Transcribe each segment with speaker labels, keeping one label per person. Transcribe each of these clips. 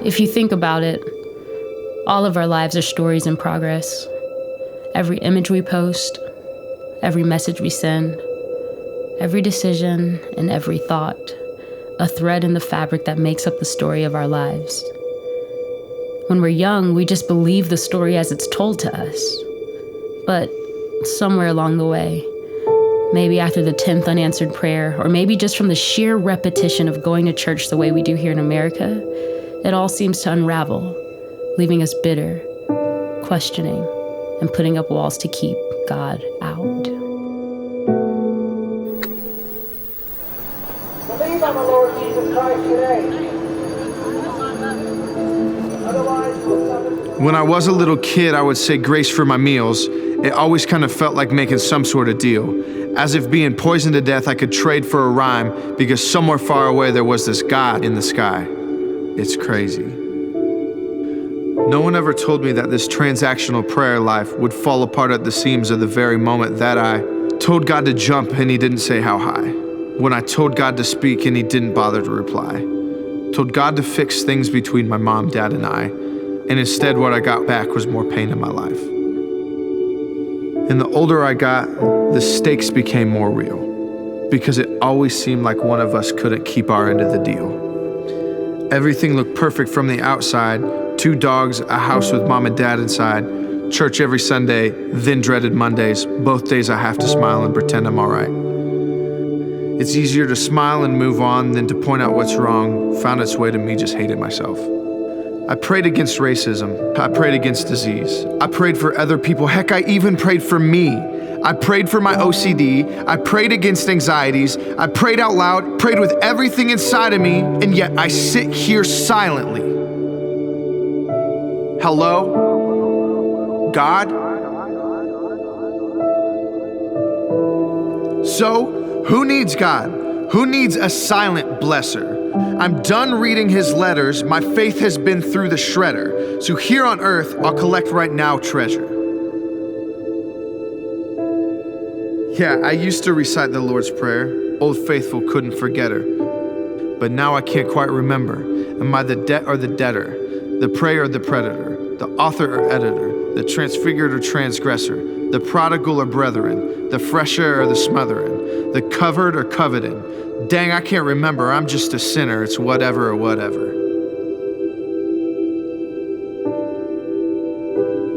Speaker 1: If you think about it, all of our lives are stories in progress. Every image we post, every message we send, every decision and every thought, a thread in the fabric that makes up the story of our lives. When we're young, we just believe the story as it's told to us. But somewhere along the way, maybe after the 10th unanswered prayer, or maybe just from the sheer repetition of going to church the way we do here in America, it all seems to unravel, leaving us bitter, questioning, and putting up walls to keep God out.
Speaker 2: Believe on the Lord Jesus Christ today.
Speaker 3: When I was a little kid, I would say grace for my meals. It always kind of felt like making some sort of deal. As if being poisoned to death, I could trade for a rhyme because somewhere far away there was this God in the sky. It's crazy. No one ever told me that this transactional prayer life would fall apart at the seams at the very moment that I told God to jump and he didn't say how high. When I told God to speak and he didn't bother to reply. Told God to fix things between my mom, dad, and I, and instead what I got back was more pain in my life. And the older I got, the stakes became more real, because it always seemed like one of us couldn't keep our end of the deal. Everything looked perfect from the outside, 2 dogs, a house with mom and dad inside, church every Sunday, then dreaded Mondays, both days I have to smile and pretend I'm all right. It's easier to smile and move on than to point out what's wrong, found its way to me just hating myself. I prayed against racism. I prayed against disease. I prayed for other people. Heck, I even prayed for me. I prayed for my OCD. I prayed against anxieties. I prayed out loud, prayed with everything inside of me, and yet I sit here silently. Hello? God? So, who needs God? Who needs a silent blesser? I'm done reading his letters. My faith has been through the shredder. So here on earth, I'll collect right now treasure. Yeah, I used to recite the Lord's Prayer. Old Faithful couldn't forget her. But now I can't quite remember. Am I the debt or the debtor? The prey or the predator? The author or editor? The transfigured or transgressor? The prodigal or brethren? The fresher or the smothering? The covered or coveted? Dang, I can't remember. I'm just a sinner. It's whatever or whatever.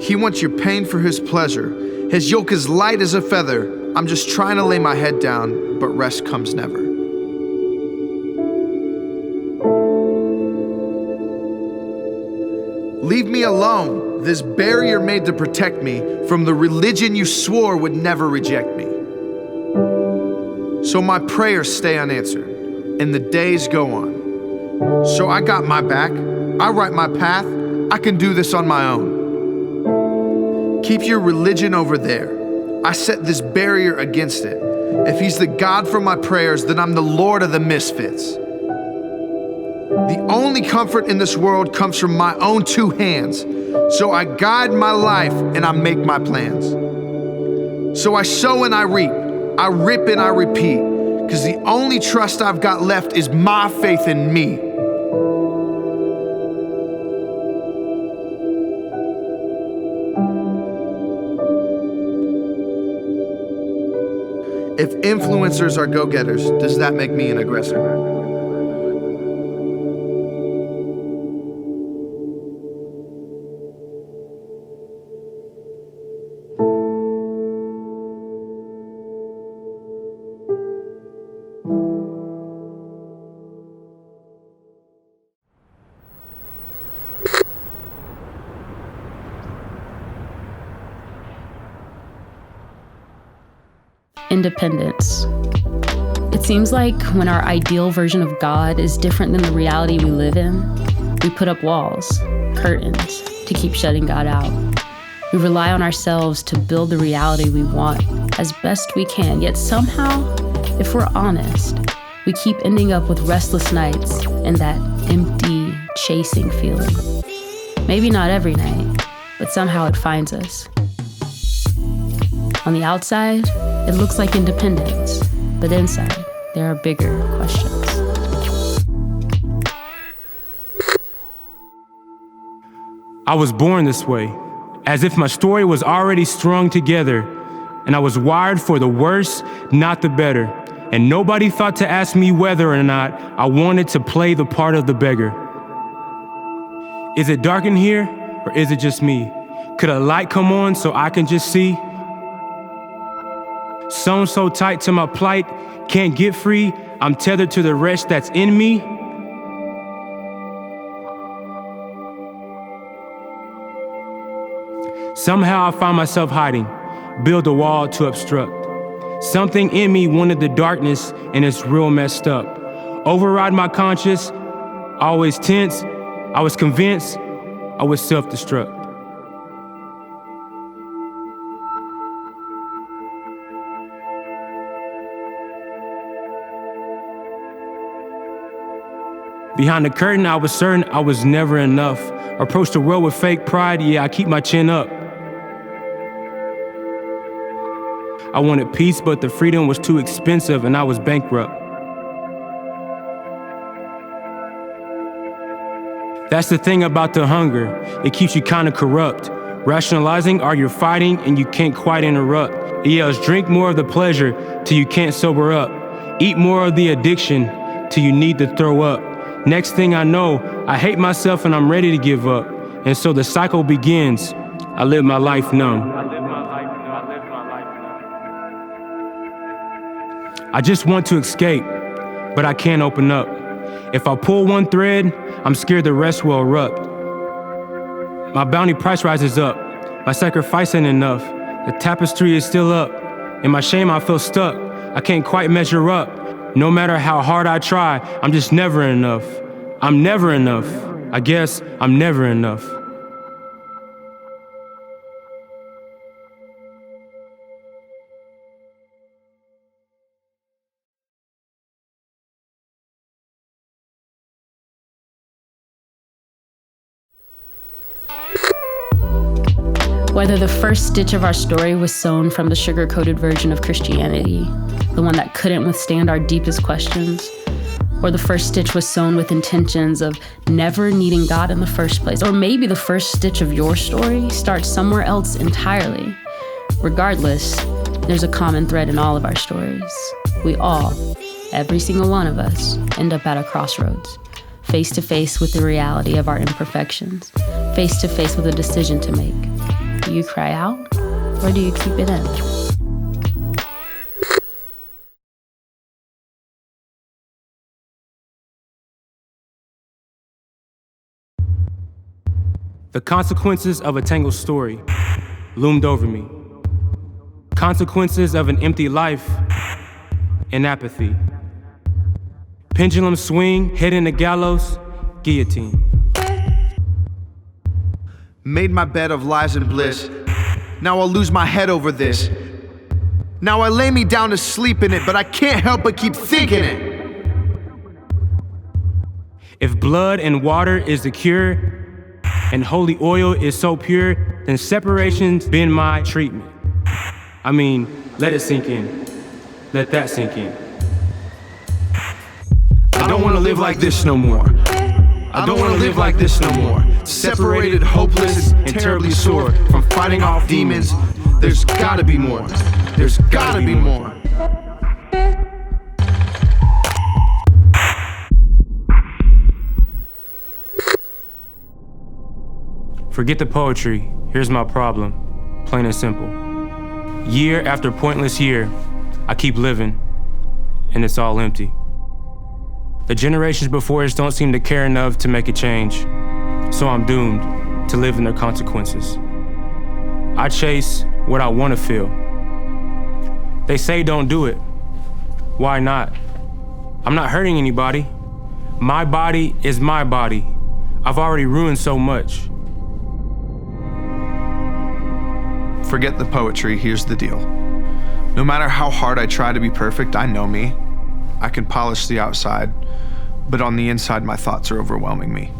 Speaker 3: He wants your pain for his pleasure. His yoke is light as a feather. I'm just trying to lay my head down, but rest comes never. Leave me alone. This barrier made to protect me from the religion you swore would never reject me. So my prayers stay unanswered, and the days go on. So I got my back, I write my path, I can do this on my own. Keep your religion over there. I set this barrier against it. If he's the God for my prayers, then I'm the Lord of the misfits. The only comfort in this world comes from my own 2 hands. So I guide my life and I make my plans. So I sow and I reap. I rip and I repeat, because the only trust I've got left is my faith in me. If influencers are go-getters, does that make me an aggressor?
Speaker 1: Independence. It seems like when our ideal version of God is different than the reality we live in, we put up walls, curtains, to keep shutting God out. We rely on ourselves to build the reality we want as best we can, yet somehow, if we're honest, we keep ending up with restless nights and that empty, chasing feeling. Maybe not every night, but somehow it finds us. On the outside, it looks like independence, but inside, there are bigger questions.
Speaker 4: I was born this way, as if my story was already strung together, and I was wired for the worse, not the better. And nobody thought to ask me whether or not I wanted to play the part of the beggar. Is it dark in here, or is it just me? Could a light come on so I can just see? Sewn so tight to my plight, can't get free. I'm tethered to the wretch that's in me. Somehow I find myself hiding, build a wall to obstruct. Something in me wanted the darkness, and it's real messed up. Override my conscience, always tense. I was convinced I would self-destruct. Behind the curtain, I was certain I was never enough. Approached the world with fake pride, yeah, I keep my chin up. I wanted peace, but the freedom was too expensive and I was bankrupt. That's the thing about the hunger, it keeps you kinda corrupt. Rationalizing are you fighting and you can't quite interrupt. It yells, drink more of the pleasure till you can't sober up. Eat more of the addiction till you need to throw up. Next thing I know, I hate myself and I'm ready to give up. And so the cycle begins. I live my life numb. I just want to escape, but I can't open up. If I pull one thread, I'm scared the rest will erupt. My bounty price rises up. My sacrifice ain't enough. The tapestry is still up. In my shame, I feel stuck. I can't quite measure up. No matter how hard I try, I'm just never enough. I'm never enough. I guess I'm never enough.
Speaker 1: Whether the first stitch of our story was sewn from the sugar-coated version of Christianity, the one that couldn't withstand our deepest questions, or the first stitch was sewn with intentions of never needing God in the first place, or maybe the first stitch of your story starts somewhere else entirely. Regardless, there's a common thread in all of our stories. We all, every single one of us, end up at a crossroads, face to face with the reality of our imperfections, face to face with a decision to make. Do you cry out, or do you keep it in?
Speaker 4: The consequences of a tangled story loomed over me. Consequences of an empty life and apathy. Pendulum swing, head in the gallows, guillotine.
Speaker 3: Made my bed of lies and bliss. Now I'll lose my head over this. Now I lay me down to sleep in it, but I can't help but keep thinking it.
Speaker 4: If blood and water is the cure, and holy oil is so pure, then separation's been my treatment. I mean, let it sink in. Let that sink in. I don't wanna live like this no more. I don't wanna live like this no more. Separated, hopeless, and terribly sore from fighting off demons. There's gotta be more. There's gotta be more. Forget the poetry, here's my problem, plain and simple. Year after pointless year, I keep living, and it's all empty. The generations before us don't seem to care enough to make a change, so I'm doomed to live in their consequences. I chase what I want to feel. They say don't do it. Why not? I'm not hurting anybody. My body is my body. I've already ruined so much.
Speaker 3: Forget the poetry, here's the deal. No matter how hard I try to be perfect, I know me. I can polish the outside, but on the inside, my thoughts are overwhelming me.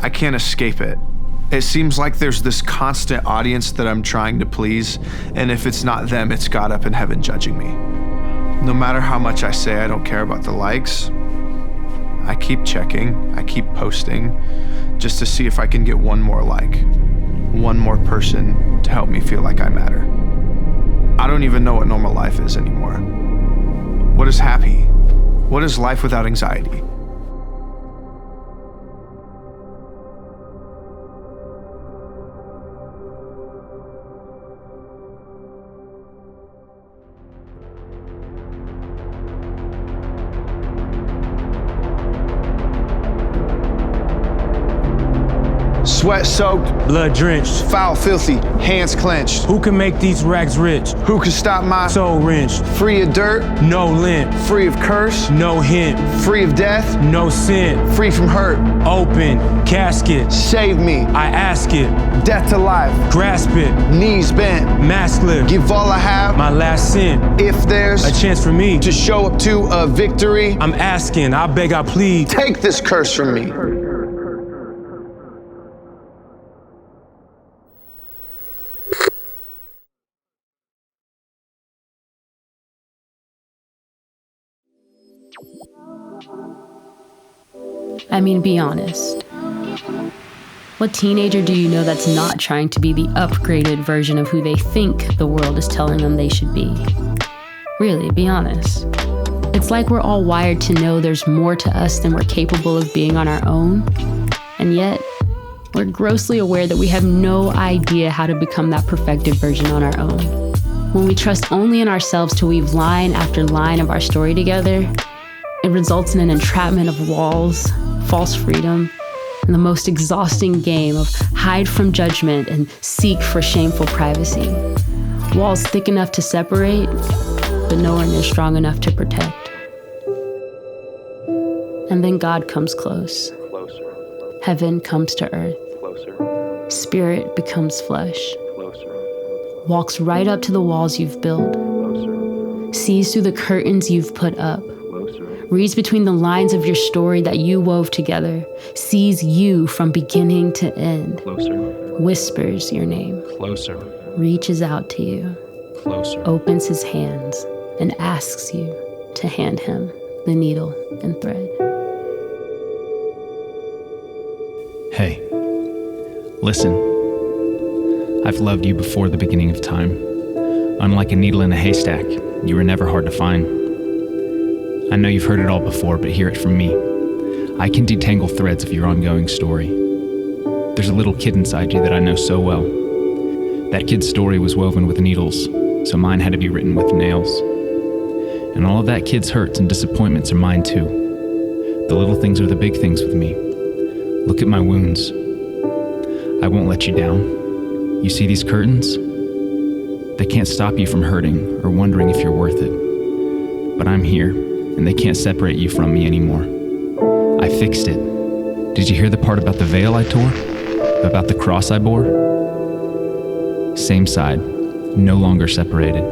Speaker 3: I can't escape it. It seems like there's this constant audience that I'm trying to please, and if it's not them, it's God up in heaven judging me. No matter how much I say I don't care about the likes, I keep checking, I keep posting, just to see if I can get one more like, one more person to help me feel like I matter. I don't even know what normal life is anymore. What is happy? What is life without anxiety? Sweat-soaked,
Speaker 4: blood-drenched,
Speaker 3: foul, filthy, hands clenched.
Speaker 4: who can make these rags rich?
Speaker 3: Who can stop my
Speaker 4: Soul wrenched,
Speaker 3: free of dirt,
Speaker 4: no lint,
Speaker 3: free of curse,
Speaker 4: no hint,
Speaker 3: free of death,
Speaker 4: no sin,
Speaker 3: free from hurt?
Speaker 4: open, casket,
Speaker 3: Save me,
Speaker 4: I ask it,
Speaker 3: death to life,
Speaker 4: grasp it,
Speaker 3: knees bent,
Speaker 4: mask lift,
Speaker 3: give all I have.
Speaker 4: my last sin,
Speaker 3: If there's
Speaker 4: a chance for me,
Speaker 3: to show up to a victory,
Speaker 4: I'm asking, I beg, I plead.
Speaker 3: take this curse from me.
Speaker 1: I mean, be honest. What teenager do you know that's not trying to be the upgraded version of who they think the world is telling them they should be? Really, be honest. It's like we're all wired to know there's more to us than we're capable of being on our own, and yet we're grossly aware that we have no idea how to become that perfected version on our own. When we trust only in ourselves to weave line after line of our story together, it results in an entrapment of walls, false freedom, and the most exhausting game of hide from judgment and seek for shameful privacy. Walls thick enough to separate, but nowhere near strong enough to protect. And then God comes close.
Speaker 5: Closer,
Speaker 1: Heaven comes to earth.
Speaker 5: closer,
Speaker 1: Spirit becomes flesh.
Speaker 5: closer,
Speaker 1: Walks right up to the walls you've built.
Speaker 5: closer,
Speaker 1: Sees through the curtains you've put up.
Speaker 5: closer,
Speaker 1: Reads between the lines of your story that you wove together. Sees you from beginning to end.
Speaker 5: closer,
Speaker 1: Whispers your name.
Speaker 5: closer,
Speaker 1: Reaches out to you.
Speaker 5: closer.
Speaker 1: Opens his hands and asks you to hand him the needle and thread.
Speaker 6: Hey, listen. I've loved you before the beginning of time. Unlike a needle in a haystack, you were never hard to find. I know you've heard it all before, but hear it from me. I can detangle threads of your ongoing story. There's a little kid inside you that I know so well. That kid's story was woven with needles, so mine had to be written with nails. And all of that kid's hurts and disappointments are mine too. The little things are the big things with me. Look at my wounds. I won't let you down. You see these curtains? They can't stop you from hurting or wondering if you're worth it. But I'm here, and they can't separate you from me anymore. I fixed it. Did you hear the part about the veil I tore? About the cross I bore? Same side, no longer separated.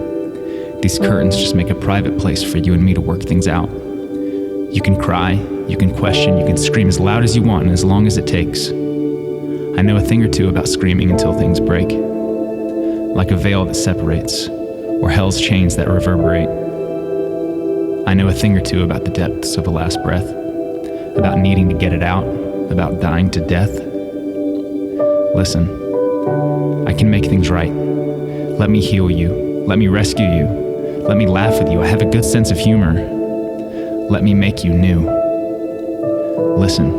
Speaker 6: These curtains just make a private place for you and me to work things out. You can cry, you can question, you can scream as loud as you want and as long as it takes. I know a thing or two about screaming until things break. Like a veil that separates, or hell's chains that reverberate. I know a thing or two about the depths of a last breath, about needing to get it out, about dying to death. Listen, I can make things right. Let me heal you. Let me rescue you. Let me laugh with you. I have a good sense of humor. Let me make you new. Listen,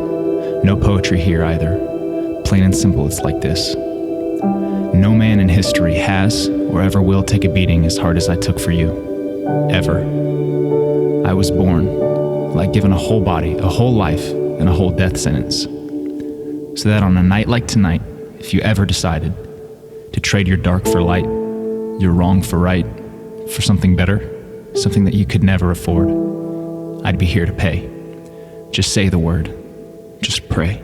Speaker 6: no poetry here either. Plain and simple, it's like this. No man in history has or ever will take a beating as hard as I took for you. Ever. I was born, like given a whole body, a whole life, and a whole death sentence. So that on a night like tonight, if you ever decided to trade your dark for light, your wrong for right, for something better, something that you could never afford, I'd be here to pay. Just say the word. Just pray.